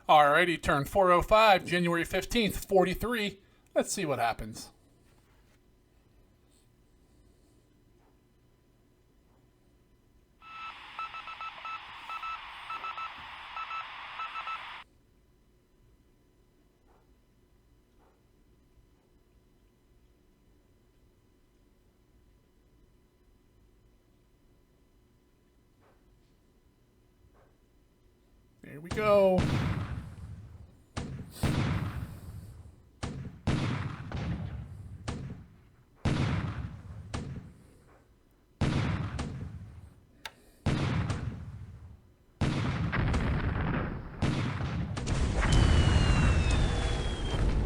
Alrighty, turn 405, January 15th, 43. Let's see what happens. Here we go.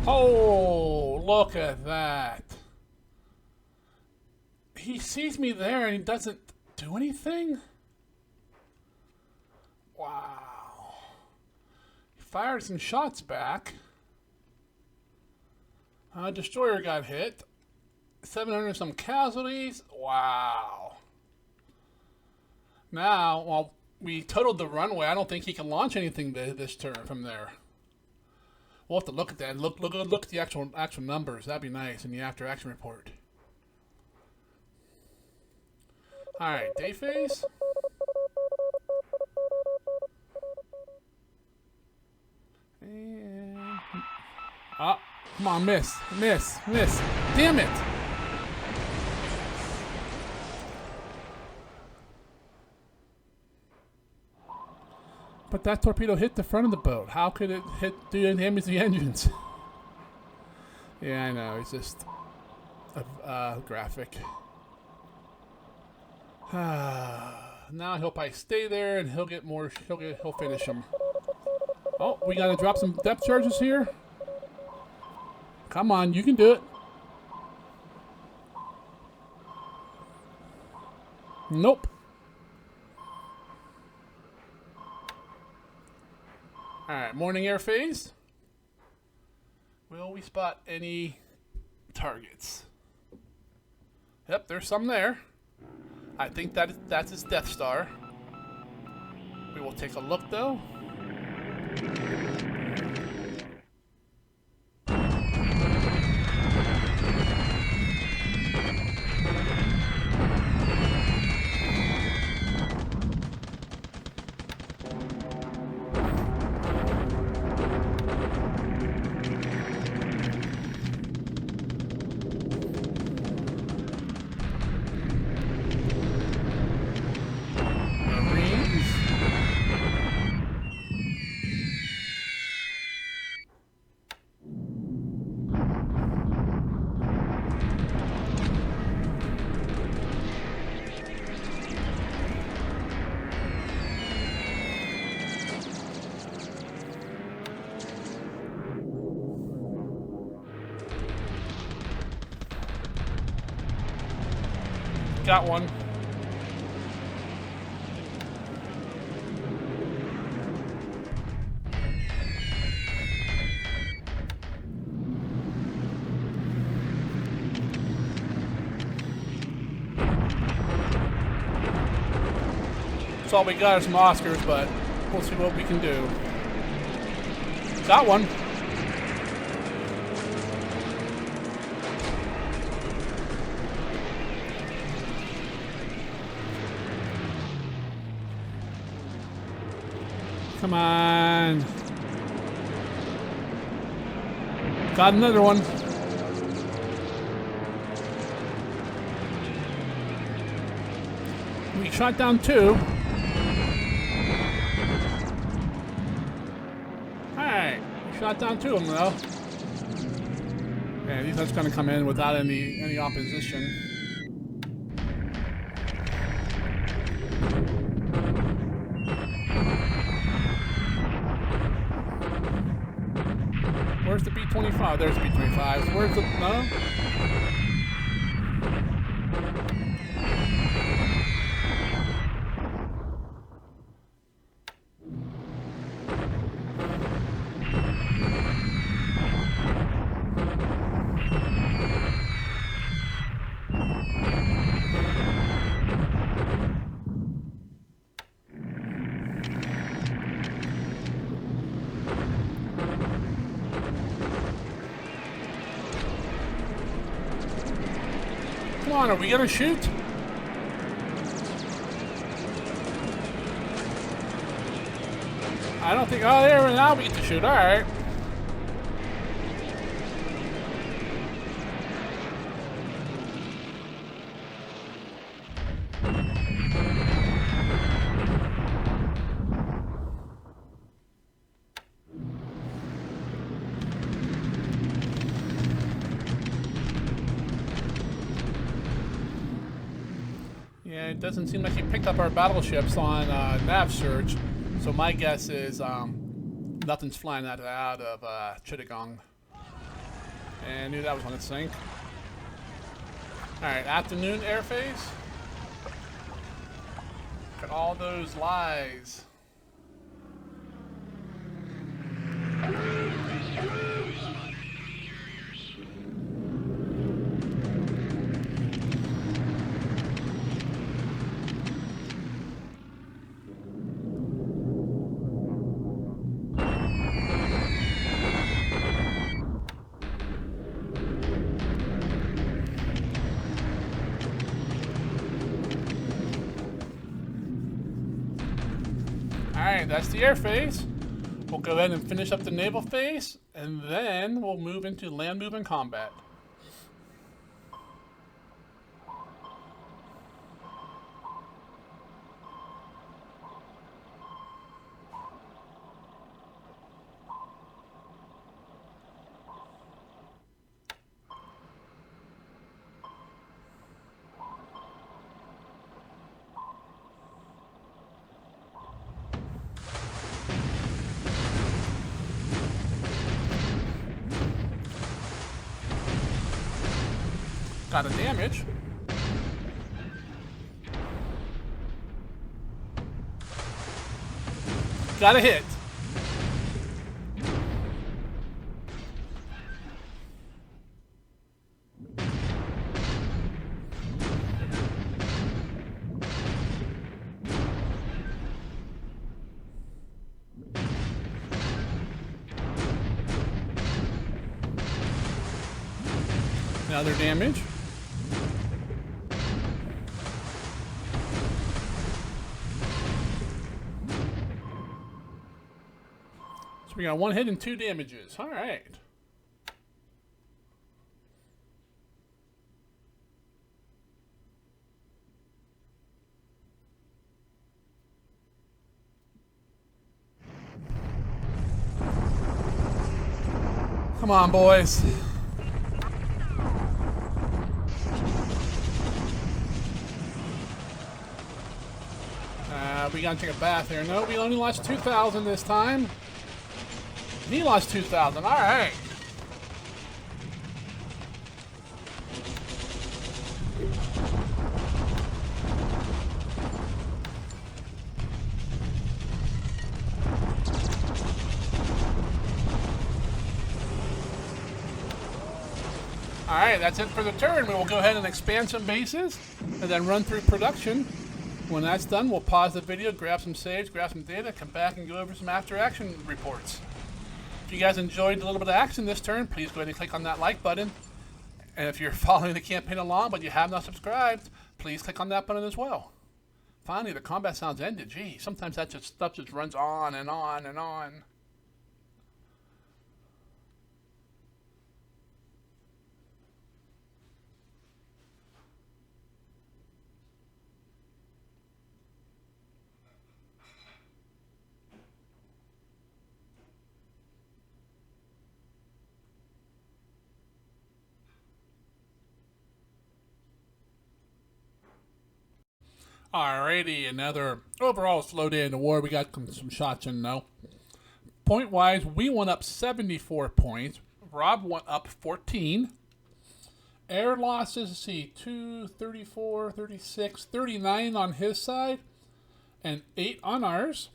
Oh, look at that. He sees me there and he doesn't do anything? Wow. He fired some shots back. Destroyer got hit. 700 some casualties. Wow. Now, well, we totaled the runway. I don't think he can launch anything this turn from there. We'll have to look at that. Look at the actual numbers. That'd be nice in the after action report. All right, day phase. And come on, miss. Damn it! But that torpedo hit the front of the boat. How could it do damage to the engines? Yeah, I know. It's just a graphic. Now he'll probably stay there, and he'll get more. He'll finish him. Oh, we gotta drop some depth charges here. Come on, you can do it. Nope. Alright, morning air phase. Will we spot any targets? Yep, there's some there. I think that's his Death Star. We will take a look though. Got one. That's all we got is some Oscars, but we'll see what we can do. Got one. Come on. Got another one. We shot down two. Alright. We shot down two of them though. Yeah, these are just gonna come in without any opposition. Where's the B-25? There's the B-25. Where's the... No? Come on, are we gonna shoot? I don't think. Oh, there, now we get to shoot. All right. Yeah, it doesn't seem like he picked up our battleships on nav search, so my guess is nothing's flying out of Chittagong. And I knew that was on its sink. Alright, afternoon air phase. Look at all those lies. Alright, that's the air phase. We'll go ahead and finish up the naval phase, and then we'll move into land movement combat. Got a damage. Got a hit. Another damage. So we got one hit and two damages. All right. Come on, boys. We gotta take a bath here. No, we only lost 2,000 this time. He lost 2,000. All right. All right, that's it for the turn. We will go ahead and expand some bases and then run through production. When that's done, we'll pause the video, grab some saves, grab some data, come back and go over some after-action reports. If you guys enjoyed a little bit of action this turn, please go ahead and click on that like button. And if you're following the campaign along but you have not subscribed, please click on that button as well. Finally, the combat sounds ended. Gee, sometimes that stuff just runs on and on and on. Alrighty, another overall slow day in the war. We got some shots in though. Point-wise, we went up 74 points. Rob went up 14. Air losses, let's see, 2, 34, 36, 39 on his side, and 8 on ours.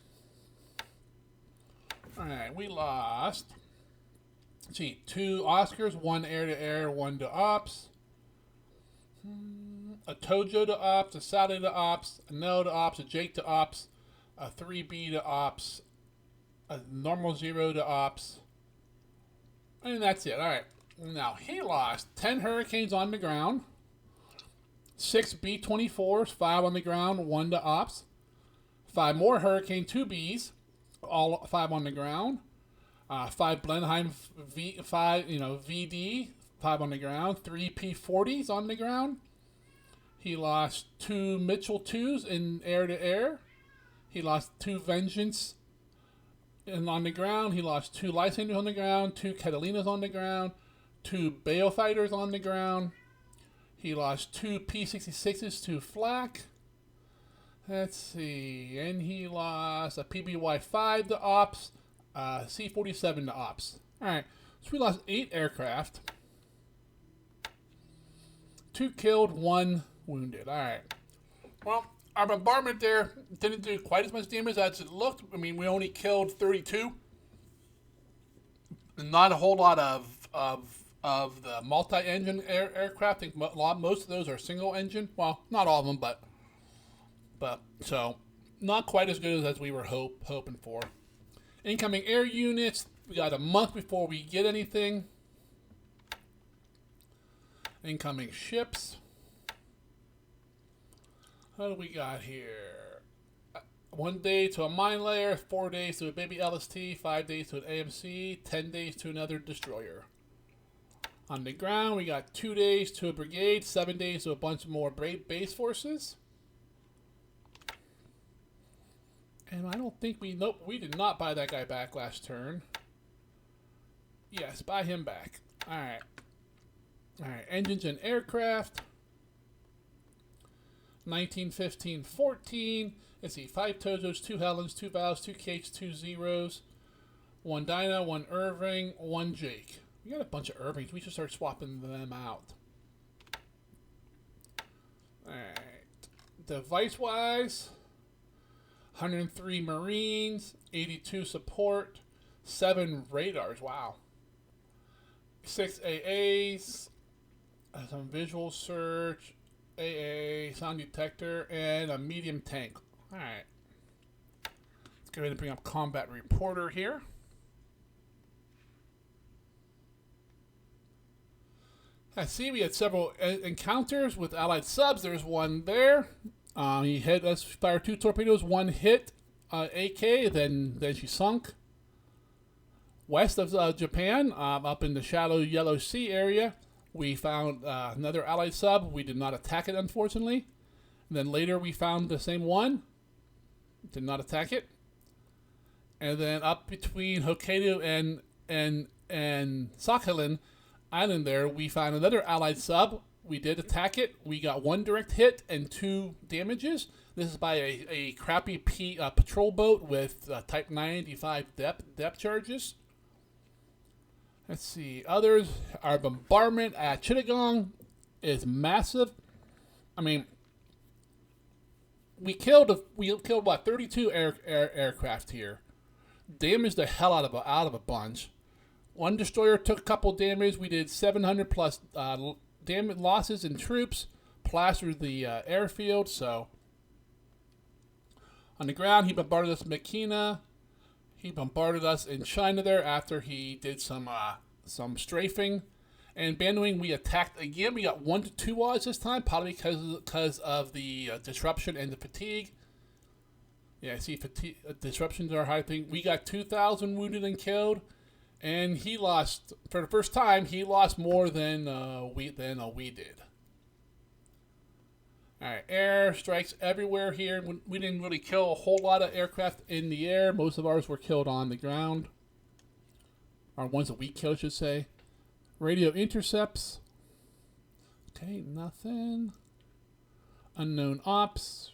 Alright, we lost, let's see, 2 Oscars, 1 air-to-air, 1 to ops. A Tojo to ops, a Saturday to ops, a Nell to ops, a Jake to ops, a 3B to ops, a normal 0 to ops, and that's it. Alright, now he lost 10 Hurricanes on the ground, 6 B-24s, 5 on the ground, 1 to ops. 5 more Hurricane 2Bs, all 5 on the ground. 5 Blenheim VD, 5 on the ground. 3 P-40s on the ground. He lost 2 Mitchell 2s in air-to-air. He lost 2 Vengeance on the ground. He lost 2 Lysanders on the ground, 2 Catalinas on the ground, 2 Bale Fighters on the ground. He lost 2 P-66s to flak. Let's see. And he lost a PBY-5 to ops, C-47 to ops. Alright, so we lost 8 aircraft. 2 killed, 1 wounded. Alright. Well, our bombardment there didn't do quite as much damage as it looked. I mean, we only killed 32. Not a whole lot of the multi-engine aircraft. I think most of those are single engine. Well, not all of them, but so not quite as good as we were hoping for. Incoming air units. We got a month before we get anything. Incoming ships. What do we got here? 1 day to a mine layer, 4 days to a baby LST, 5 days to an AMC, 10 days to another destroyer. On the ground, we got 2 days to a brigade, 7 days to a bunch more base forces. And I don't think nope, we did not buy that guy back last turn. Yes, buy him back. Alright. Alright, engines and aircraft. 19, 15, 14. Let's see, 5 Tozos, 2 Helens, 2 Valves, 2 Cakes, 2 Zeros, 1 Dinah, 1 Irving, 1 Jake. We got a bunch of Irvings. We should start swapping them out. Alright. Device-wise, 103 Marines, 82 support, 7 radars. Wow. 6 AAs, some visual search, AA, sound detector, and a medium tank. Alright. Let's go ahead and bring up Combat Reporter here. I see we had several encounters with Allied subs. There's one there. He hit us, fired 2 torpedoes, 1 hit AK, then she sunk. West of Japan, up in the shallow Yellow Sea area, we found another Allied sub. We did not attack it, unfortunately. And then later we found the same one. Did not attack it. And then up between Hokkaido and Sakhalin Island there, we found another Allied sub. We did attack it. We got 1 direct hit and 2 damages. This is by a crappy patrol boat with Type 95 depth charges. Let's see. Others, our bombardment at Chittagong is massive. I mean, we killed what, 32 aircraft here. Damaged the hell out of a bunch. 1 destroyer took a couple damage. We did 700 plus damage losses in troops. Plastered the airfield. So on the ground, he bombarded us in Makina. He bombarded us in China there after he did some strafing. And Bandwing, we attacked again. We got 1 to 2 odds this time, probably because of the disruption and the fatigue. Yeah, I see disruptions are high thing. We got 2,000 wounded and killed. And he lost, for the first time, he lost more than we did. Alright, air strikes everywhere here. We didn't really kill a whole lot of aircraft in the air. Most of ours were killed on the ground. Or ones that we killed, I should say. Radio intercepts. Okay, nothing. Unknown ops.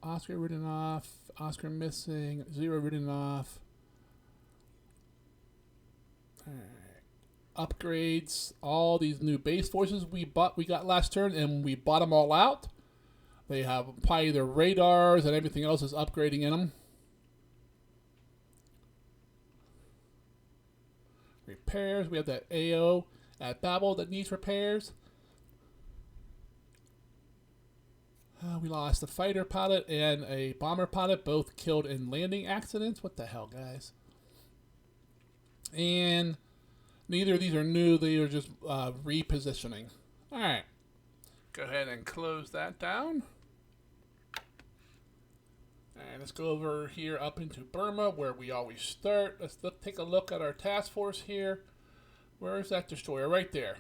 Oscar written off. Oscar missing. 0 written off. Alright. Upgrades. All these new base forces we got last turn, and we bought them all out. They have probably their radars and everything else is upgrading in them. Repairs. We have that AO at Babel that needs repairs. We lost a fighter pilot and a bomber pilot, both killed in landing accidents. What the hell, guys? And neither of these are new. They are just repositioning. All right. Go ahead and close that down. And let's go over here up into Burma, where we always start. Let's take a look at our task force here. Where is that destroyer? Right there.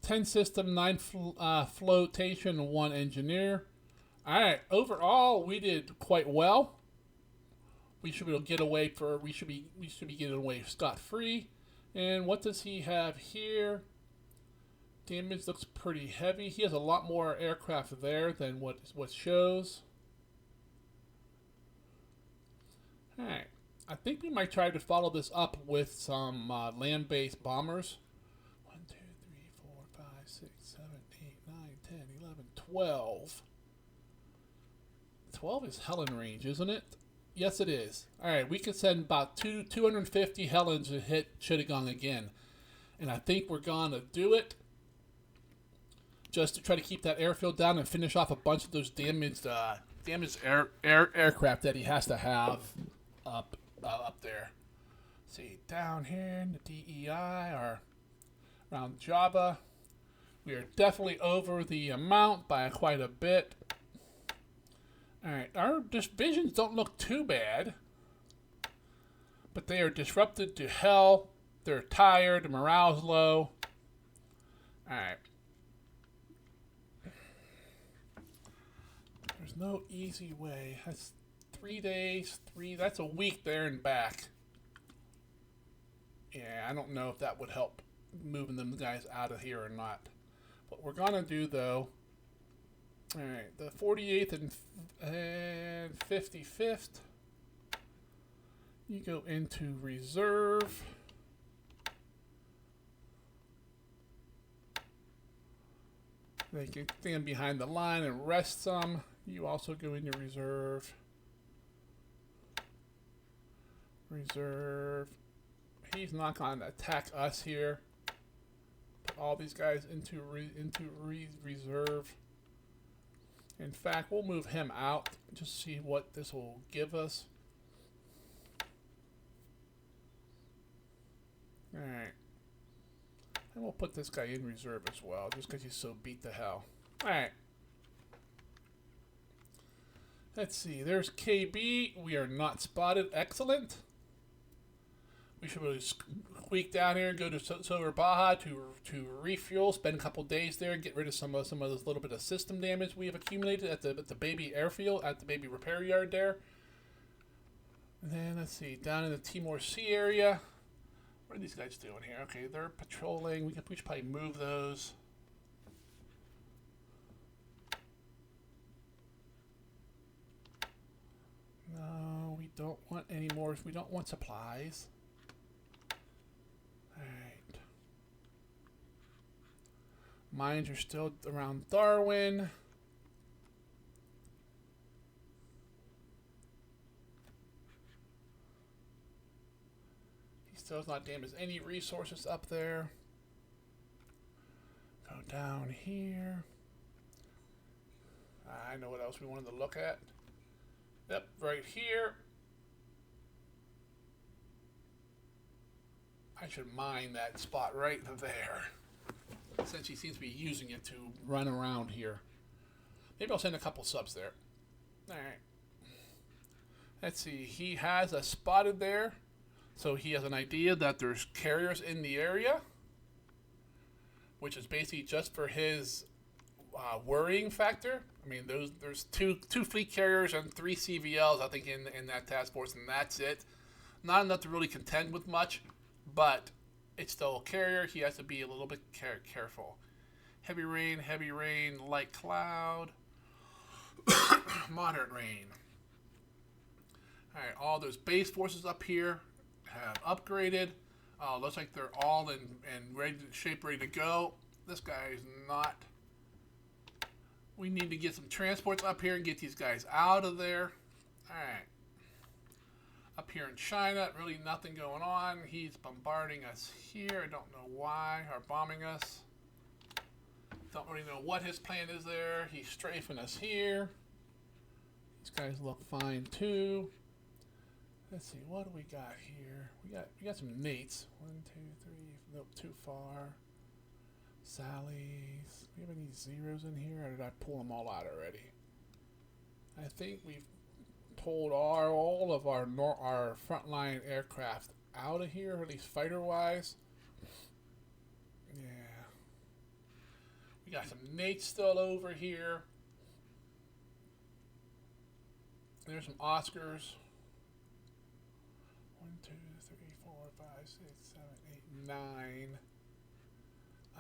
10 system, 9 flotation, 1 engineer. Alright, overall we did quite well. We should be able to get away we should be getting away scot-free. And what does he have here? Damage looks pretty heavy. He has a lot more aircraft there than what shows. Alright. I think we might try to follow this up with some land-based bombers. 1, 2, 3, 4, 5, 6, 7, 8, 9, 10, 11, 12. 12 is Helen range, isn't it? Yes, it is. Alright, we could send about 250 Helens to hit Chittagong again. And I think we're going to do it. Just to try to keep that airfield down and finish off a bunch of those damaged aircraft that he has to have up there. See, down here in the DEI or around Java, we are definitely over the amount by quite a bit. Alright, our divisions don't look too bad, but they are disrupted to hell. They're tired, morale's low. Alright. There's no easy way. That's 3 days, that's a week there and back. Yeah, I don't know if that would help moving them guys out of here or not. What we're gonna do though, alright, the 48th and 55th, you go into reserve. They can stand behind the line and rest some. You also go into reserve. Reserve. He's not going to attack us here. Put all these guys into reserve. In fact, we'll move him out. Just see what this will give us. Alright. And we'll put this guy in reserve as well, just because he's so beat to hell. Alright. Let's see. There's KB. We are not spotted. Excellent. We should really squeak down here and go to Silver Baja to refuel, spend a couple days there, get rid of some of those little bit of system damage we have accumulated at the baby airfield, at the baby repair yard there. And then let's see, down in the Timor Sea area. What are these guys doing here? Okay, they're patrolling. We should probably move those. No, we don't want any more. We don't want supplies. Alright. Mines are still around Darwin. He still has not damaged any resources up there. Go down here. I know what else we wanted to look at. Yep, right here. I should mine that spot right there, since he seems to be using it to run around here. Maybe I'll send a couple subs there. Alright. Let's see. He has us spotted there. So he has an idea that there's carriers in the area, which is basically just for his worrying factor. I mean, there's two fleet carriers and 3 CVLs, I think, in that task force, and that's it. Not enough to really contend with much, but it's still a carrier. He has to be a little bit careful. Heavy rain, light cloud, moderate rain. Alright, all those base forces up here have upgraded. Looks like they're all in ready to go. This guy is not. We need to get some transports up here and get these guys out of there. Alright. Up here in China, really nothing going on. He's bombarding us here. I don't know why. Or bombing us. Don't really know what his plan is there. He's strafing us here. These guys look fine too. Let's see, what do we got here? We got some nates. 1, 2, 3. Nope, too far. Sally's. Do we have any zeros in here, or did I pull them all out already? I think we've pulled all of our frontline aircraft out of here, or at least fighter-wise. Yeah. We got some Nates still over here. There's some Oscars. 1, 2, 3, 4, 5, 6, 7, 8, 9.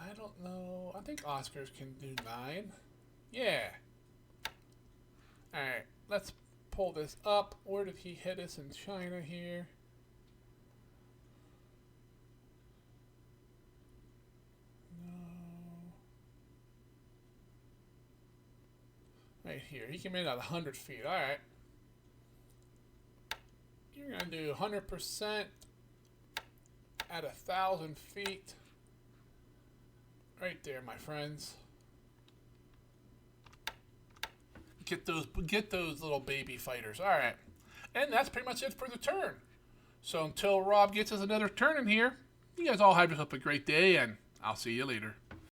I don't know. I think Oscars can do 9. Yeah. Alright, let's pull this up. Where did he hit us in China here? No. Right here. He came in at 100 feet. Alright. You're going to do 100% at 1,000 feet. Right there, my friends. Get those little baby fighters. All right. And that's pretty much it for the turn. So until Rob gets us another turn in here, you guys all have yourself a great day, and I'll see you later.